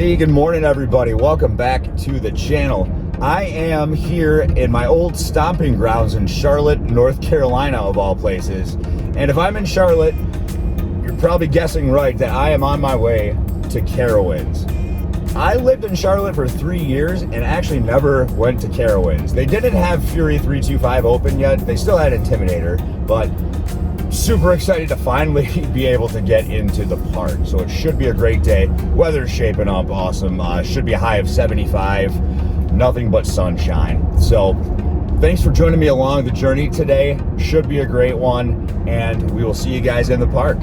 Hey, good morning everybody. Welcome back to the channel. I am here in my old stomping grounds in Charlotte, North Carolina of all places. And if I'm in Charlotte, you're probably guessing right that I am on my way to Carowinds. I lived in Charlotte for 3 years and actually never went to Carowinds. They didn't have Fury 325 open yet. They still had Intimidator, but super excited to finally be able to get into the park. So it should be a great day. Weather's shaping up awesome. Should be a high of 75. Nothing but sunshine. So thanks for joining me along the journey today. Should be a great one, and we will see you guys in the park.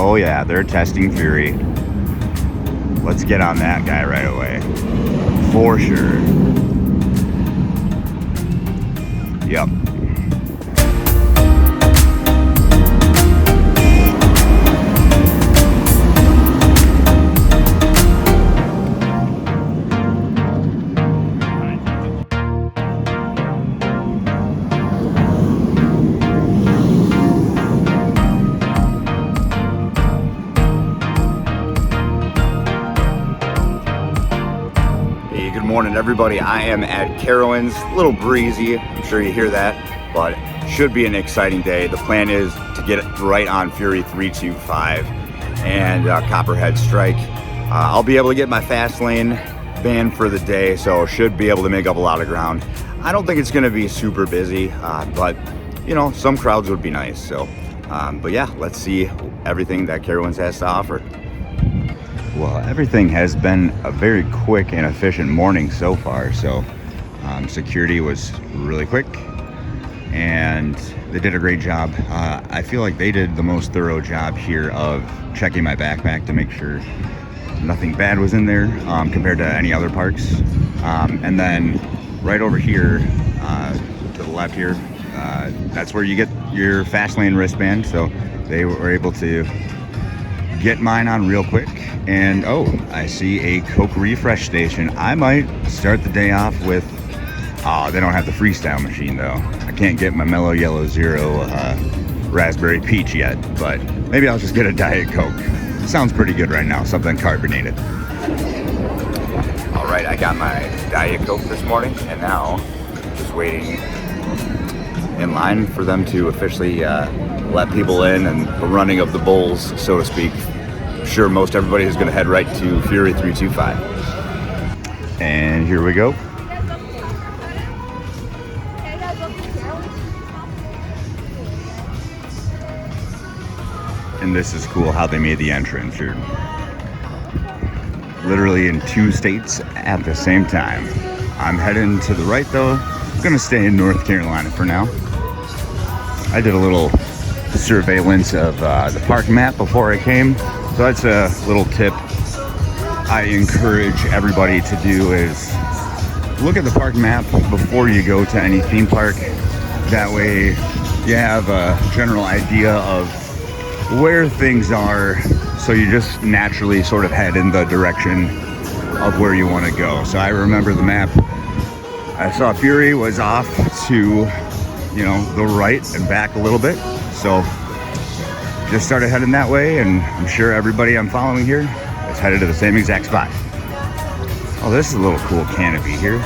Oh yeah, they're testing Fury. Let's get on that guy right away. For sure. Yep. Good morning everybody. I am at Carowinds. A little breezy, I'm sure you hear that, but should be an exciting day. The plan is to get it right on Fury 325 and Copperhead strike. I'll be able to get my fast lane banned for the day, so should be able to make up a lot of ground. I don't think it's going to be super busy, but you know, some crowds would be nice. So but yeah, let's see everything that Carowinds has to offer. Well, everything has been a very quick and efficient morning so far. So security was really quick and they did a great job. I feel like they did the most thorough job here of checking my backpack to make sure nothing bad was in there compared to any other parks. And then right over here to the left here, that's where you get your fast lane wristband. So they were able to get mine on real quick. And oh, I see a Coke refresh station. I might start the day off with, oh, they don't have the freestyle machine though. I can't get my Mellow Yellow Zero Raspberry Peach yet, but maybe I'll just get a Diet Coke. Sounds pretty good right now, something carbonated. All right, I got my Diet Coke this morning, and now just waiting in line for them to officially let people in and the running of the bulls, so to speak. I'm sure most everybody is going to head right to Fury 325. And here we go. And this is cool how they made the entrance. You're literally in 2 states at the same time. I'm heading to the right though. I'm going to stay in North Carolina for now. I did a little surveillance of the park map before I came. So that's a little tip I encourage everybody to do, is look at the park map before you go to any theme park. That way you have a general idea of where things are, so you just naturally sort of head in the direction of where you want to go. So I remember the map. I saw Fury was off to, you know, the right and back a little bit. So just started heading that way, and I'm sure everybody I'm following here is headed to the same exact spot. Oh, this is a little cool canopy here.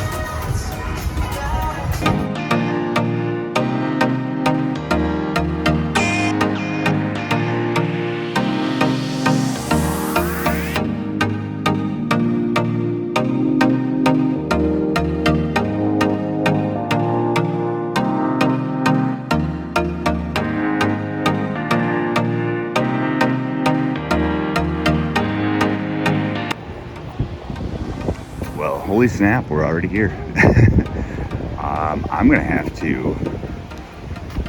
Well, holy snap, we're already here. I'm gonna have to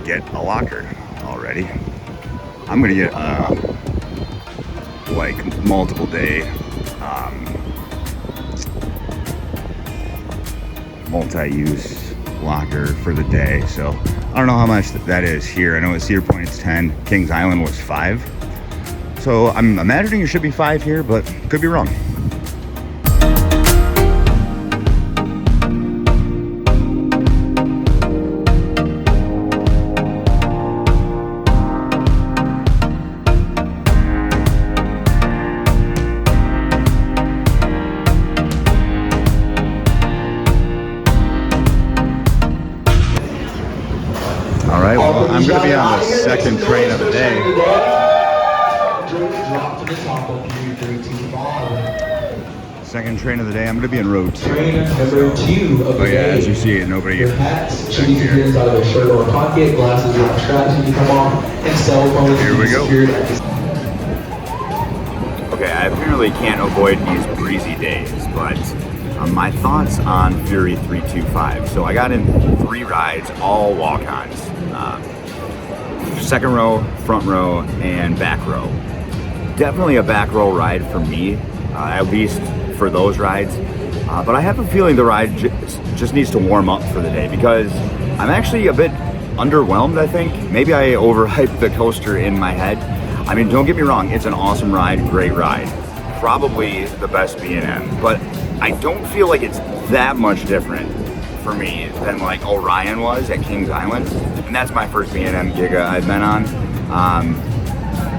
get a locker already. I'm gonna get like multiple day multi-use locker for the day. So I don't know how much that is here. I know at Cedar Point it's 10. Kings Island was 5. So I'm imagining it should be 5 here, but could be wrong. All right, well, I'm going to be on the second train of the day. Second train of the day. I'm going to be in row 2. Train number 2 of the day. As you see it, nobody. Your hats should be secured out of their shirt or pocket. Glasses or straps when you come off, and cell phones. Here we go. Secured. Okay, I apparently can't avoid these breezy days, but my thoughts on Fury 325. So I got in 3 rides, all walk-ons. Second row, front row, and back row. Definitely a back row ride for me, at least for those rides. But I have a feeling the ride just needs to warm up for the day because I'm actually a bit underwhelmed, I think. Maybe I overhyped the coaster in my head. I mean, don't get me wrong, it's an awesome ride, great ride. Probably the best B&M, but I don't feel like it's that much different for me than like Orion was at Kings Island. And that's my first B&M Giga I've been on.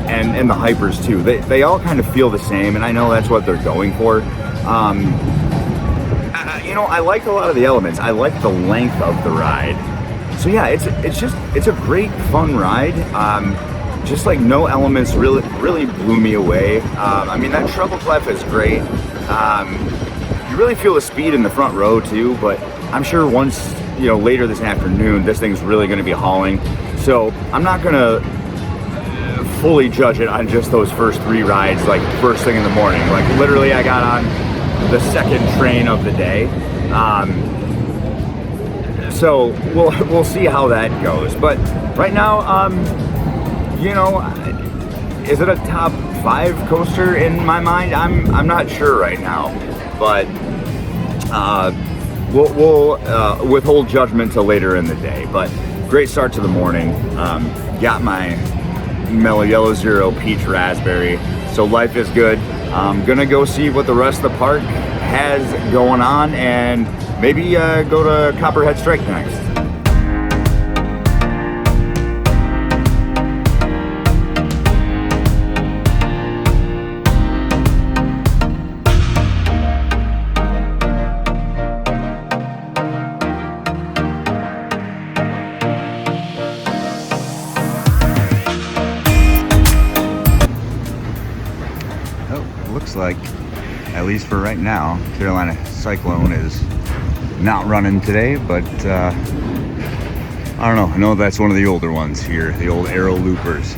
And the Hypers too. They all kind of feel the same, and I know that's what they're going for. You know, I like a lot of the elements. I like the length of the ride. So yeah, it's a great fun ride. Just like no elements really blew me away. I mean, that treble clef is great. You really feel the speed in the front row too, but I'm sure once, you know, later this afternoon, this thing's really going to be hauling. So I'm not going to fully judge it on just those first 3 rides, like first thing in the morning. Like literally, I got on the second train of the day. So we'll see how that goes. But right now, you know, is it a top 5 coaster in my mind? I'm not sure right now, but we'll withhold judgment till later in the day. But great start to the morning. Got my Mellow Yellow Zero Peach Raspberry, so life is good. I'm gonna go see what the rest of the park has going on and maybe go to Copperhead Strike next. Like, at least for right now, Carolina Cyclone is not running today, but I don't know. I know that's one of the older ones here, the old Aero Loopers.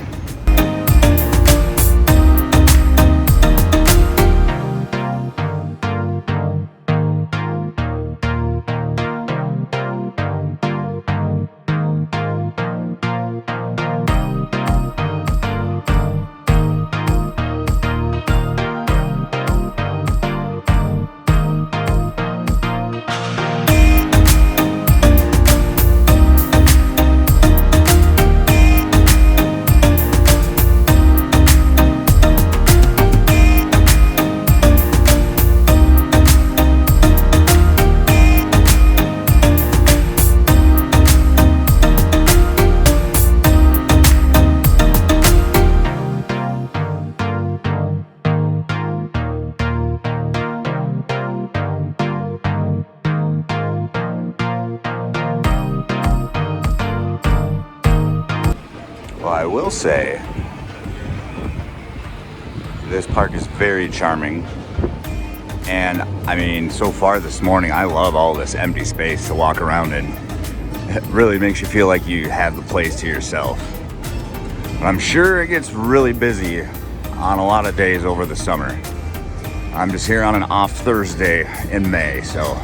Well, I will say, this park is very charming. And I mean, so far this morning, I love all this empty space to walk around in. It really makes you feel like you have the place to yourself. But I'm sure it gets really busy on a lot of days over the summer. I'm just here on an off Thursday in May, so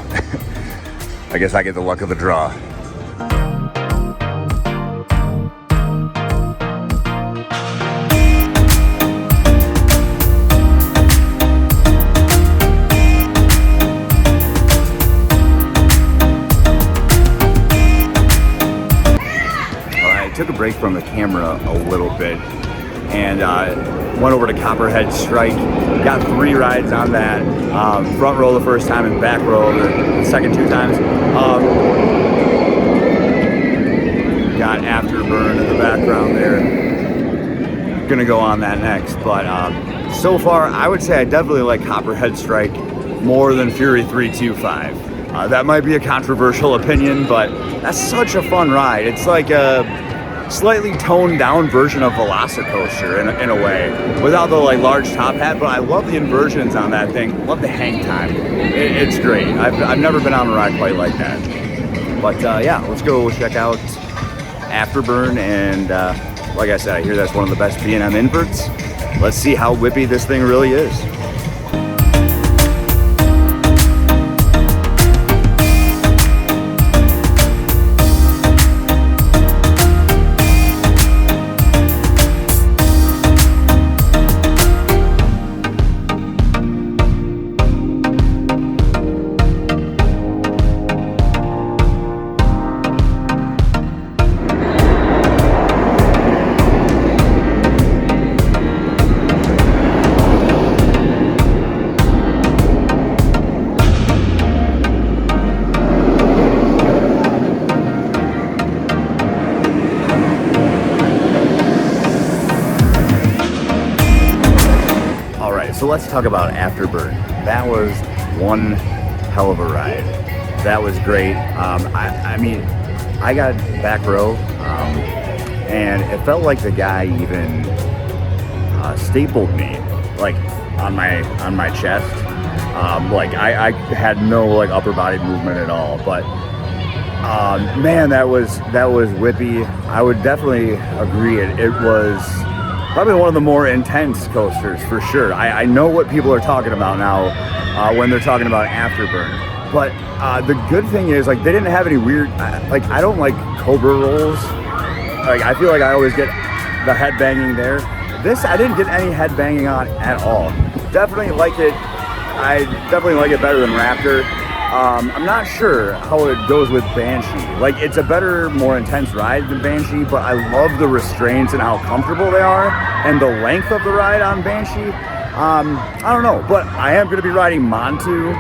I guess I get the luck of the draw. Took a break from the camera a little bit and went over to Copperhead Strike. Got 3 rides on that. Front row the first time and back row the second 2 times. Got Afterburn in the background there. Gonna go on that next, but so far I would say I definitely like Copperhead Strike more than Fury 325. That might be a controversial opinion, but that's such a fun ride. It's like a slightly toned down version of Velocicoaster in a way, without the like large top hat, but I love the inversions on that thing. Love the hang time. It's great. I've never been on a ride quite like that. But yeah, let's go check out Afterburn, and like I said, I hear that's one of the best B&M inverts. Let's see how whippy this thing really is. So let's talk about Afterburn. That was one hell of a ride. That was great. I mean, I got back row, and it felt like the guy even stapled me, like on my chest. Like I had no like upper body movement at all. But man, that was whippy. I would definitely agree. It was probably one of the more intense coasters for sure. I know what people are talking about now when they're talking about Afterburn. But the good thing is, like, they didn't have any weird, like, I don't like Cobra rolls. Like, I feel like I always get the head banging there. This, I didn't get any head banging on at all. Definitely like it. I definitely like it better than Raptor. I'm not sure how it goes with Banshee. Like, it's a better, more intense ride than Banshee, but I love the restraints and how comfortable they are and the length of the ride on Banshee. I don't know, but I am going to be riding Montu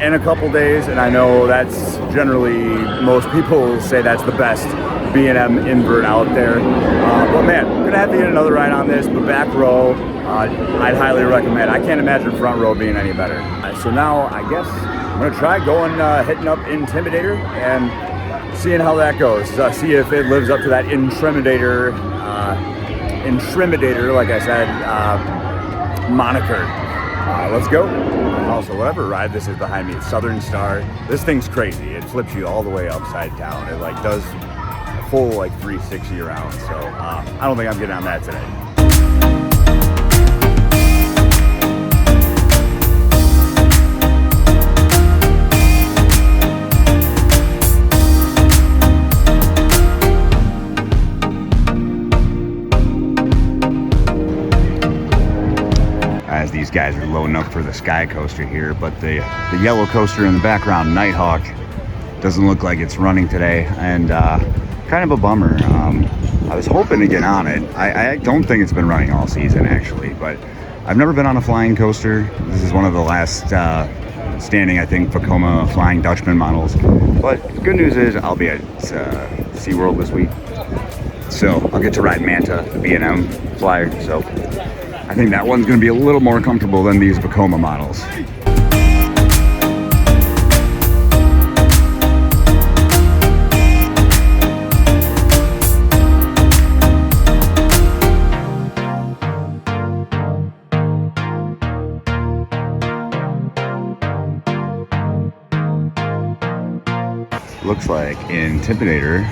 in a couple days, and I know that's generally, most people say that's the best B&M invert out there. But man, I'm going to have to get another ride on this, but back row, I'd highly recommend. I can't imagine front row being any better. So now, I guess I'm gonna try going, hitting up Intimidator and seeing how that goes. See if it lives up to that Intimidator, like I said, moniker. Let's go. Also, whatever ride this is behind me, Southern Star. This thing's crazy. It flips you all the way upside down. It like does a full like 360 around. So I don't think I'm getting on that today. As these guys are loading up for the Sky Coaster here, but the yellow coaster in the background, Nighthawk, doesn't look like it's running today, and kind of a bummer. I was hoping to get on it. I don't think it's been running all season actually, but I've never been on a flying coaster. This is one of the last standing, I think, Vekoma Flying Dutchman models. But the good news is I'll be at SeaWorld this week, so I'll get to ride Manta, the B&M flyer. So I think that one's going to be a little more comfortable than these Vekoma models. Looks like Intimidator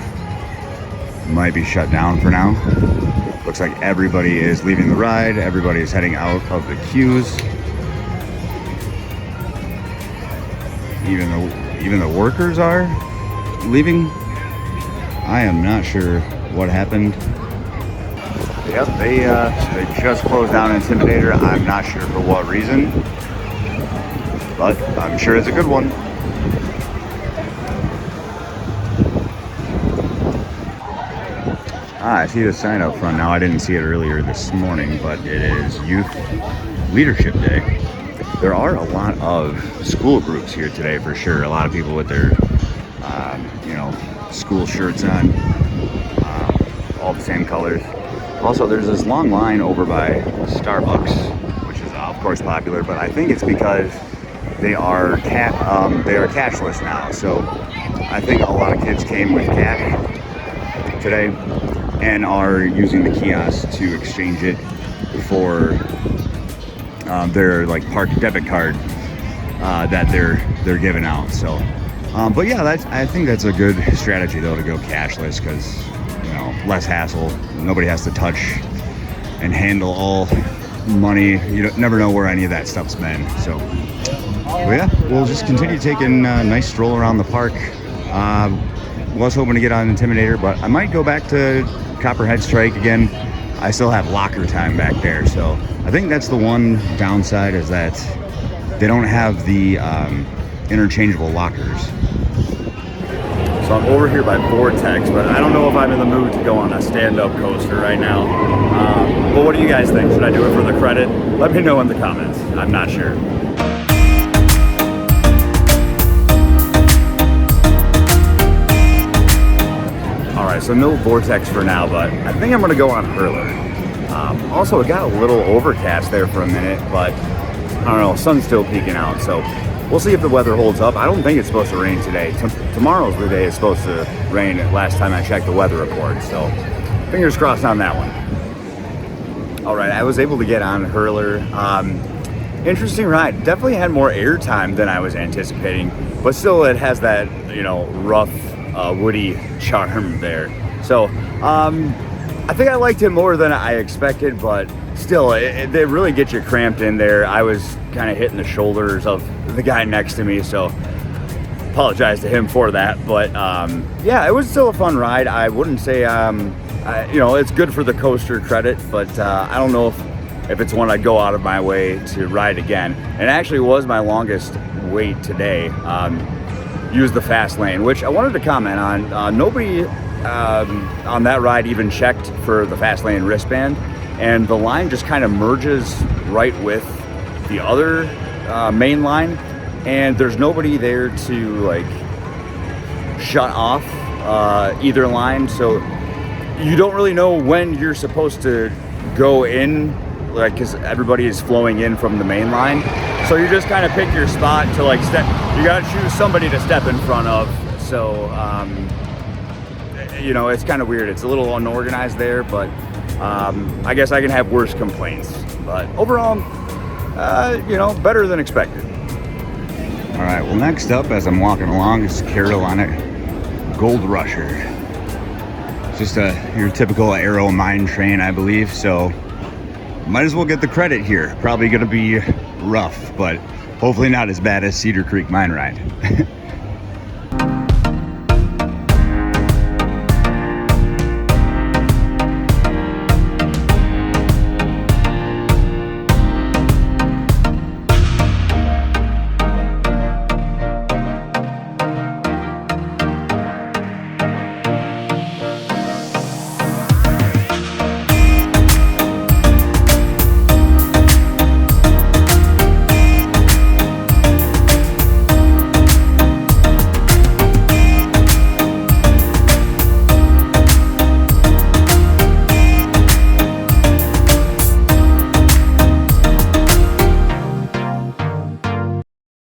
might be shut down for now. Looks like everybody is leaving the ride. Everybody is heading out of the queues. Even the workers are leaving. I am not sure what happened. Yep, they just closed down Intimidator. I'm not sure for what reason, but I'm sure it's a good one. I see the sign up front now. I didn't see it earlier this morning, but it is Youth Leadership Day. There are a lot of school groups here today for sure. A lot of people with their, school shirts on, all the same colors. Also, there's this long line over by Starbucks, which is of course popular, but I think it's because they are cashless now. So I think a lot of kids came with cash today and are using the kiosk to exchange it for their like park debit card that they're giving out. So but yeah, I think that's a good strategy though, to go cashless, because less hassle. Nobody has to touch and handle all money. You never know where any of that stuff's been. So well, yeah, we'll just continue taking a nice stroll around the park. Was hoping to get on Intimidator, but I might go back to Copperhead Strike again. I still have locker time back there, so I think that's the one downside, is that they don't have the interchangeable lockers. So I'm over here by Vortex, but I don't know if I'm in the mood to go on a stand-up coaster right now. But what do you guys think? Should I do it for the credit? Let me know in the comments. I'm not sure. Alright, so no Vortex for now, but I think I'm going to go on Hurler. Also, it got a little overcast there for a minute, but I don't know, sun's still peeking out, so we'll see if the weather holds up. I don't think it's supposed to rain today. Tomorrow's the day it's supposed to rain, last time I checked the weather report, so fingers crossed on that one. Alright, I was able to get on Hurler. Interesting ride. Definitely had more airtime than I was anticipating, but still it has that, rough, woody charm there. So I think I liked it more than I expected, but still they really get you cramped in there. I was kind of hitting the shoulders of the guy next to me, so apologize to him for that. But yeah, it was still a fun ride. I wouldn't say it's good for the coaster credit, but I don't know if it's one I'd go out of my way to ride again. And it actually was my longest wait today. Use the fast lane, which I wanted to comment on. Nobody on that ride even checked for the fast lane wristband, and the line just kind of merges right with the other main line, and there's nobody there to like shut off either line, so you don't really know when you're supposed to go in, like, because everybody is flowing in from the main line. So you just kind of pick your spot to like step. You got to choose somebody to step in front of. So it's kind of weird. It's a little unorganized there, but I guess I can have worse complaints. But overall, better than expected. All right. Well, next up, as I'm walking along, is Carolina Gold Rusher. It's just your typical aero mine train, I believe. So might as well get the credit here. Probably going to be rough, but hopefully not as bad as Cedar Creek Mine Ride.